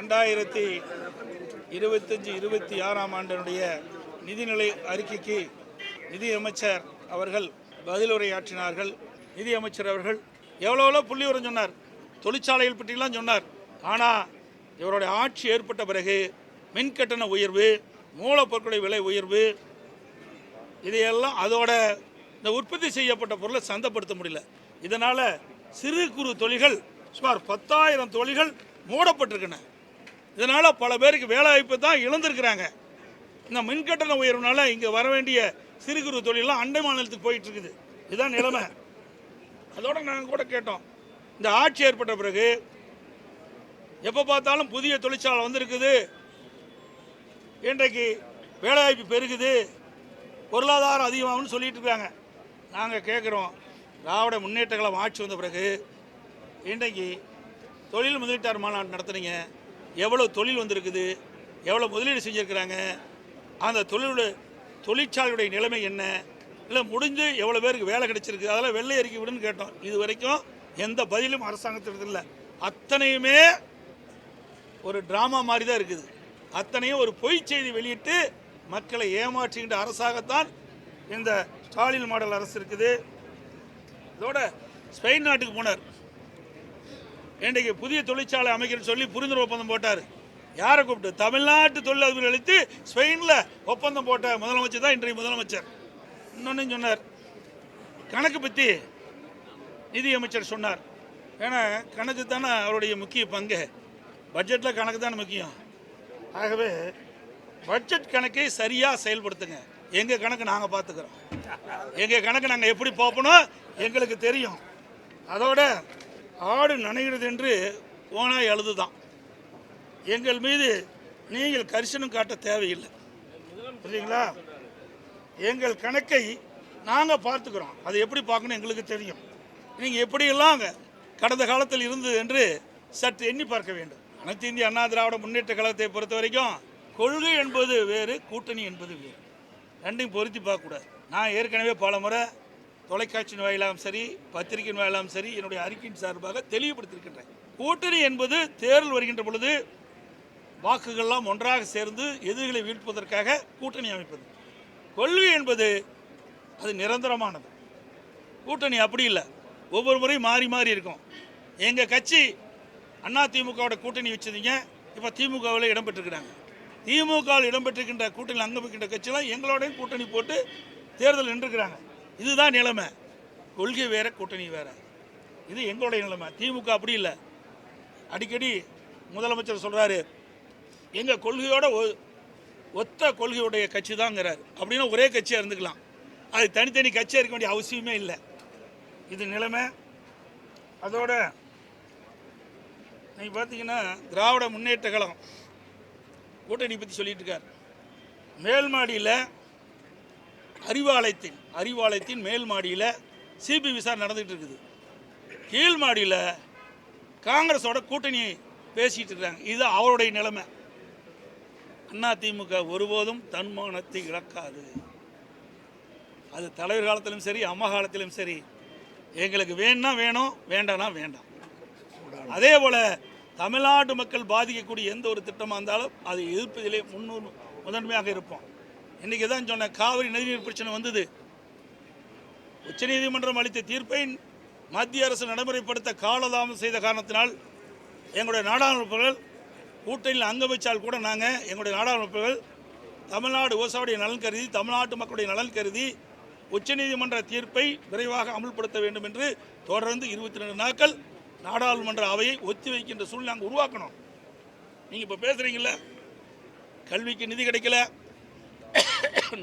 2025-26 ஆண்டினுடைய நிதிநிலை அறிக்கைக்கு நிதியமைச்சர் அவர்கள் பதிலுரையாற்றினார்கள். நிதியமைச்சர் அவர்கள் எவ்வளோ புள்ளி உரம் சொன்னார், தொழிற்சாலைகள் பற்றிலாம் சொன்னார். ஆனால் இவருடைய ஆட்சி ஏற்பட்ட பிறகு மின்கட்டண உயர்வு, மூலப்பொருட்களுடைய விலை உயர்வு, இதையெல்லாம் அதோட இந்த உற்பத்தி செய்யப்பட்ட பொருளை சந்தைப்படுத்த முடியல. இதனால் சிறு குறு தொழில்கள் சுமார் 10,000 தொழில்கள் மூடப்பட்டிருக்கின்றன. இதனால் பல பேருக்கு வேலைவாய்ப்பு தான் இழந்திருக்கிறாங்க. இந்த மின்கட்டண உயர்வுனால இங்கே வர வேண்டிய சிறு குறு தொழிலாம் அண்டை மாநிலத்துக்கு போயிட்டு இருக்குது. இதுதான் நிலைமை. அதோட நாங்கள் கூட கேட்டோம், இந்த ஆட்சி ஏற்பட்ட பிறகு எப்போ பார்த்தாலும் புதிய தொழிற்சாலை வந்திருக்குது, இன்றைக்கு வேலைவாய்ப்பு பெருகுது, பொருளாதாரம் அதிகமாகும்னு சொல்லிட்டு இருக்காங்க. நாங்கள் கேட்குறோம், திராவிட முன்னேற்ற கழகம் ஆட்சி வந்த பிறகு இன்றைக்கு தொழில் முதலீட்டாளர் மாநாடு நடத்துனீங்க, எவ்வளோ தொழில் வந்திருக்குது, எவ்வளோ முதலீடு செஞ்சுருக்கிறாங்க, அந்த தொழிற்சாலையுடைய நிலைமை என்ன, இல்லை முடிஞ்சு எவ்வளோ பேருக்கு வேலை கிடைச்சிருக்கு, அதெல்லாம் வெள்ளை அறிக்கை விடுன்னு கேட்டோம். இது வரைக்கும் எந்த பதிலும் அரசாங்கத்திற்கு இல்லை. அத்தனையுமே ஒரு ட்ராமா மாதிரி தான் இருக்குது. அத்தனையும் ஒரு பொய் செய்தி வெளியிட்டு மக்களை ஏமாற்றுகின்ற அரசாகத்தான் இந்த ஸ்டாலின் மாடல் அரசு இருக்குது. இதோட ஸ்பெயின் நாட்டுக்கு போனார். இன்றைக்கு புதிய தொழிற்சாலை அமைக்கிறேன்னு சொல்லி புரிந்துணர்வு ஒப்பந்தம் போட்டார். யாரை கூப்பிட்டு? தமிழ்நாட்டு தொழிலதிபர்கள் அளித்து ஸ்பெயினில் ஒப்பந்தம் போட்ட முதலமைச்சர் தான் இன்றைய முதலமைச்சர். இன்னொன்னு சொன்னார், கணக்கு பற்றி நிதியமைச்சர் சொன்னார். ஏன்னா கணக்கு தானே அவருடைய முக்கிய பங்கு. பட்ஜெட்டில் கணக்கு தானே முக்கியம். ஆகவே பட்ஜெட் கணக்கை சரியாக செயல்படுத்துங்க. எங்கள் கணக்கு நாங்கள் பார்த்துக்கிறோம். எங்கள் கணக்கு நாங்கள் எப்படி பார்ப்போம் எங்களுக்கு தெரியும். அதோட ஆடு நனைகிறது என்று ஓனாய் அழுதுதான். எங்கள் மீது நீங்கள் கரிசனம் காட்ட தேவையில்லை, புரியுங்களா? எங்கள் கணக்கை நாங்கள் பார்த்துக்கிறோம். அதை எப்படி பார்க்கணும் எங்களுக்கு தெரியும். நீங்கள் எப்படியெல்லாம் கடந்த காலத்தில் இருந்தது என்று சற்று எண்ணி பார்க்க வேண்டும். அனைத்து இந்திய அண்ணா திராவிட முன்னேற்ற கழகத்தை பொறுத்த வரைக்கும் கொள்கை என்பது வேறு, கூட்டணி என்பது வேறு. ரெண்டையும் பொருத்தி பார்க்கக்கூடாது. நான் ஏற்கனவே பல முறை தொலைக்காட்சியின் வாயிலாகவும் சரி, பத்திரிகையின் வாயிலாகவும் சரி, என்னுடைய அறிக்கையின் சார்பாக தெளிவுபடுத்தியிருக்கின்றேன். கூட்டணி என்பது தேர்தல் வருகின்ற பொழுது வாக்குகள்லாம் ஒன்றாக சேர்ந்து எதிரிகளை வீழ்ப்பதற்காக கூட்டணி அமைப்பது. கொள்கை என்பது அது நிரந்தரமானது. கூட்டணி அப்படி இல்லை, ஒவ்வொரு முறையும் மாறி மாறி இருக்கும். எங்கள் கட்சி அண்ணா திமுகவோட கூட்டணி வச்சதுங்க, இப்போ திமுகவில் இடம்பெற்றிருக்கிறாங்க. திமுகவில் இடம்பெற்றிருக்கின்ற கூட்டணியில் அங்கே வைக்கின்ற கட்சியெல்லாம் எங்களோடையும் கூட்டணி போட்டு தேர்தல் நின்றுக்கிறாங்க. இதுதான் நிலைமை. கொள்கை வேற, கூட்டணி வேற. இது எங்களுடைய நிலைமை. திமுக அப்படி இல்லை. அடிக்கடி முதலமைச்சர் சொல்கிறாரு, எங்கள் கொள்கையோட ஒத்த கொள்கையுடைய கட்சி தாங்கிறார். அப்படின்னா ஒரே கட்சியாக இருந்துக்கலாம், அது தனித்தனி கட்சியாக இருக்க வேண்டிய அவசியமே இல்லை. இது நிலைமை. அதோட நீங்கள் பார்த்தீங்கன்னா திராவிட முன்னேற்ற கழகம் கூட்டணி பற்றி சொல்லிட்டு இருக்கார். மேல் மாடியில் அறிவாலயத்தின் மேல் மாடியில் சிபிஐ விசாரணை நடந்துகிட்டு இருக்குது. கீழ் மாடியில் காங்கிரஸோட கூட்டணி பேசிகிட்டு இருக்காங்க. இது அவருடைய நிலைமை. அதிமுக ஒருபோதும் தன்மானத்தை இழக்காது. அது தலைவர் காலத்திலும் சரி, அம்மா காலத்திலும் சரி, எங்களுக்கு வேணும்னா வேணும், வேண்டாம்னா வேண்டாம். அதே போல் தமிழ்நாட்டு மக்கள் பாதிக்கக்கூடிய எந்த ஒரு திட்டமாக இருந்தாலும் அதை எதிர்ப்பதிலே முதன்மையாக இருப்போம். இன்றைக்கி தான் சொன்ன காவிரி நதிநீர் பிரச்சனை வந்தது. உச்சநீதிமன்றம் அளித்த தீர்ப்பை மத்திய அரசு நடைமுறைப்படுத்த காலதாமதம் செய்த காரணத்தினால் எங்களுடைய நாடாளுமன்றங்கள் கூட்டணியில் அங்கம் வச்சால் கூட நாங்கள் எங்களுடைய நாடாளுமன்றங்கள் தமிழ்நாடு விவசாயிகளுடைய நலன் கருதி, தமிழ்நாட்டு மக்களுடைய நலன் கருதி உச்சநீதிமன்ற தீர்ப்பை விரைவாக அமல்படுத்த வேண்டும் என்று தொடர்ந்து 22 நாட்கள் நாடாளுமன்ற அவையை ஒத்தி வைக்கின்ற சூழ்நிலை நாங்கள் உருவாக்கணும். நீங்கள் இப்போ பேசுகிறீங்கள, கல்விக்கு நிதி கிடைக்கல,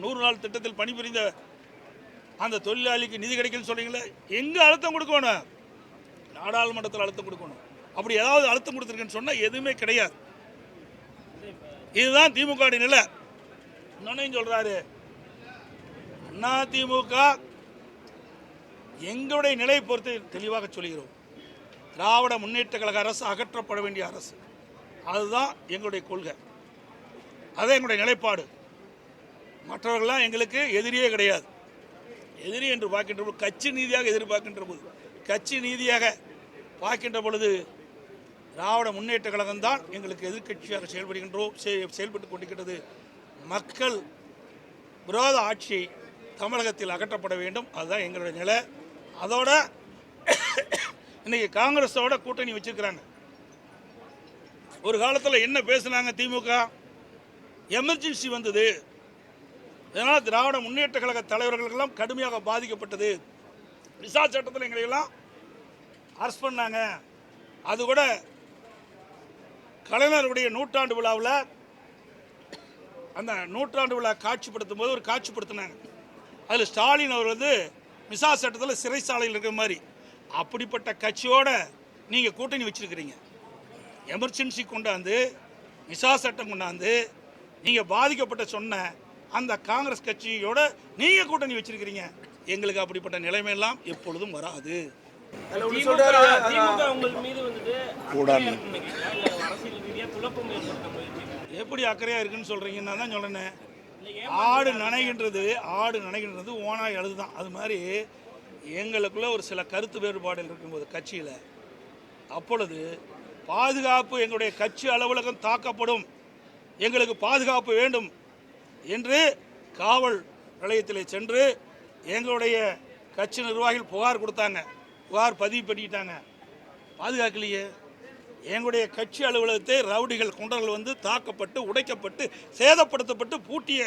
100 நாள் திட்டத்தில் பணிபுரிந்த அந்த தொழிலாளிக்கு நிதி கிடைக்கலன்னு சொல்கிறீங்களே, எங்கே அழுத்தம் கொடுக்கணும்? நாடாளுமன்றத்தில் அழுத்தம் கொடுக்கணும். அப்படி ஏதாவது அழுத்தம் கொடுத்துருக்குன்னு சொன்னால் எதுவுமே கிடையாது. இதுதான் திமுக நிலை. இன்னொன்னையும் சொல்கிறாரு, அண்ணா திமுக எங்களுடைய நிலையை பொறுத்து தெளிவாக சொல்கிறோம். திராவிட முன்னேற்ற கழக அரசு அகற்றப்பட வேண்டிய அரசு. அதுதான் எங்களுடைய கொள்கை, அதுதான் எங்களுடைய நிலைப்பாடு. மற்றவர்கள்லாம் எங்களுக்கு எதிரியே கிடையாது. எதிரி என்று பார்க்கின்ற போது, கட்சி நீதியாக எதிர்பார்க்கின்ற போது, கட்சி நீதியாக பார்க்கின்ற பொழுது திராவிட முன்னேற்ற கழகம் தான் எங்களுக்கு எதிர்க்கட்சியாக செயல்பட்டு கொண்டிருக்கிறது. மக்கள் விரோத ஆட்சி தமிழகத்தில் அகற்றப்பட வேண்டும், அதுதான் எங்களுடைய நிலை. அதோட இன்னைக்கு காங்கிரஸோட கூட்டணி வச்சிருக்கிறாங்க. ஒரு காலத்தில் என்ன பேசுனாங்க திமுக? எமர்ஜென்சி வந்தது, இதனால் திராவிட முன்னேற்ற கழக தலைவர்களுக்கெல்லாம் கடுமையாக பாதிக்கப்பட்டது, விசா சட்டத்தில் எங்களையெல்லாம் அரெஸ்ட் பண்ணாங்க. அது கூட கலைஞருடைய நூற்றாண்டு விழாவில் அந்த நூற்றாண்டு விழா காட்சிப்படுத்தும் போது ஒரு காட்சிப்படுத்தினாங்க. அதில் ஸ்டாலின் அவர் விசா சட்டத்தில் சிறைச்சாலையில் இருக்கிற மாதிரி. அப்படிப்பட்ட கட்சியோட நீங்கள் கூட்டணி வச்சிருக்கிறீங்க. எமர்ஜென்சி கொண்டாந்து விசா சட்டம் கொண்டாந்து நீங்கள் பாதிக்கப்பட்ட சொன்ன அந்த காங்கிரஸ் கட்சியோட நீங்கள் கூட்டணி வச்சிருக்கிறீங்க. எங்களுக்கு அப்படிப்பட்ட நிலைமையெல்லாம் எப்பொழுதும் வராது. எப்படி அக்கறையாக இருக்குன்னு சொல்கிறீங்கன்னா தான் சொல்கிறேன். ஆடு நனைகின்றது ஓனாய் அழுதுதான். அது மாதிரி எங்களுக்குள்ள ஒரு சில கருத்து வேறுபாடுகள் இருக்கும்போது கட்சியில், அப்பொழுது பாதுகாப்பு, எங்களுடைய கட்சி அலுவலகம் தாக்கப்படும், எங்களுக்கு பாதுகாப்பு வேண்டும் என்று காவல் நிலையத்தில் சென்று எங்களுடைய கட்சி நிர்வாகிகள் புகார் கொடுத்தாங்க. புகார் பதிவு பண்ணிட்டாங்க. பாதுகாக்கலையே. எங்களுடைய கட்சி அலுவலகத்தை ரவுடிகள் குண்டர்கள் தாக்கப்பட்டு உடைக்கப்பட்டு சேதப்படுத்தப்பட்டு பூட்டிய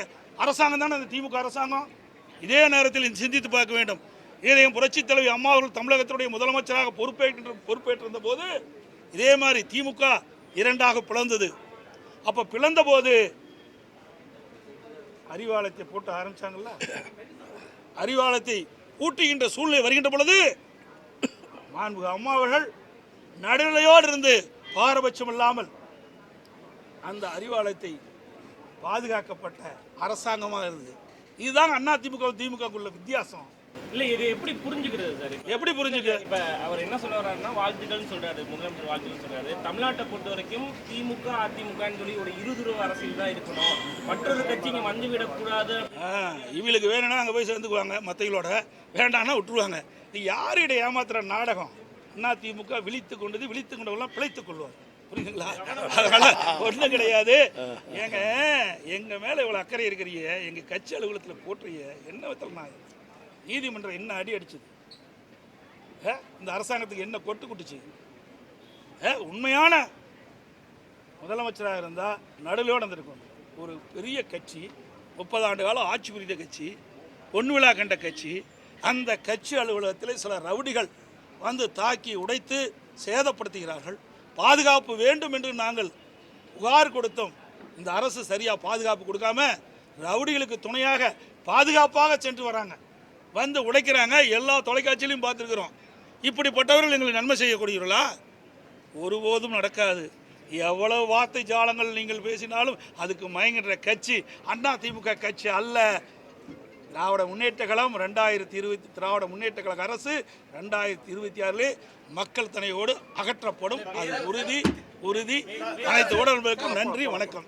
அரசாங்கம் தானே அந்த திமுக அரசாங்கம். இதே நேரத்தில் சிந்தித்து பார்க்க வேண்டும். இதையும் புரட்சித் தலைவி அம்மா அவர்கள் தமிழகத்தினுடைய முதலமைச்சராக பொறுப்பேற்றிருந்த போது இதே மாதிரி திமுக இரண்டாக பிளந்தது. அப்போ பிளந்த போது அறிவாலயத்தை போட்டு ஆரம்பிச்சாங்கல்ல, அறிவாலயத்தை பூட்டுகின்ற சூழ்நிலை வருகின்ற பொழுது மாண்புமிகு அம்மா அவர்கள் நடுநிலையோடு இருந்து பாரபட்சம் இல்லாமல் அந்த அறிவாலயத்தை பாதுகாக்கப்பட்ட அரசாங்கமாக இருந்தது. இதுதான் அண்ணா திமுகவுக்குள்ள வித்தியாசம். இல்லை, இது எப்படி புரிஞ்சுக்கிறது சார்? எப்படி புரிஞ்சுக்க? இப்போ அவர் என்ன சொல்ல வர்றாருன்னா வாழ்த்துக்கள்னு சொல்றாரு, முதலமைச்சர் வாழ்த்துக்கள் சொல்றாரு. தமிழ்நாட்டை பொறுத்த வரைக்கும் திமுக அதிமுகன்னு சொல்லி ஒரு இருதுருவ அரசியல் தான் இருக்கணும், மற்றொரு கட்சிங்க வந்து விடக்கூடாது. இவங்களுக்கு வேணும்னா அங்கே போய் சேர்ந்துக்குவாங்க, மற்றவங்களோட வேண்டாம்னா விட்டுருவாங்க. இது யாரிட ஏமாத்துற நாடகம்? அண்ணா திமுக விழித்து கொண்டவெல்லாம் பிழைத்துக் கொள்வார். புரியுதுங்களா? அதனால ஒன்றும் கிடையாது. எங்க மேல இவ்வளவு அக்கறை இருக்கிறீங்க, எங்க கட்சி அலுவலகத்தில் போட்டுறீங்க, என்ன வித்தல் நீதிமன்றம் என்ன அடி அடிச்சது? இந்த அரசாங்கத்துக்கு என்ன கொட்டு குட்டுச்சு? உண்மையான முதலமைச்சராக இருந்தால் நடுவிலோடு வந்திருக்கும். ஒரு பெரிய கட்சி, 30 ஆண்டு காலம் ஆட்சி புரிந்த கட்சி, பொன் விழா கண்ட கட்சி, அந்த கட்சி அலுவலகத்தில் சில ரவுடிகள் தாக்கி உடைத்து சேதப்படுத்துகிறார்கள். பாதுகாப்பு வேண்டும் என்று நாங்கள் புகார் கொடுத்தோம். இந்த அரசு சரியாக பாதுகாப்பு கொடுக்காம ரவுடிகளுக்கு துணையாக பாதுகாப்பாக சென்று வராங்க, உடைக்கிறாங்க. எல்லா தொலைக்காட்சியிலையும் பார்த்துருக்குறோம். இப்படிப்பட்டவர்கள் எங்களுக்கு நன்மை செய்யக்கூடியவர்களா? ஒருபோதும் நடக்காது. எவ்வளவு வார்த்தை ஜாலங்கள் நீங்கள் பேசினாலும் அதுக்கு மயங்குகிற கட்சி அண்ணா திமுக கட்சி அல்ல. திராவிட முன்னேற்ற கழகம் 2020 திராவிட முன்னேற்ற கழக அரசு 2026 மக்கள் தனையோடு அகற்றப்படும். அது உறுதி. அனைத்து ஊடகங்களுக்கும் நன்றி, வணக்கம்.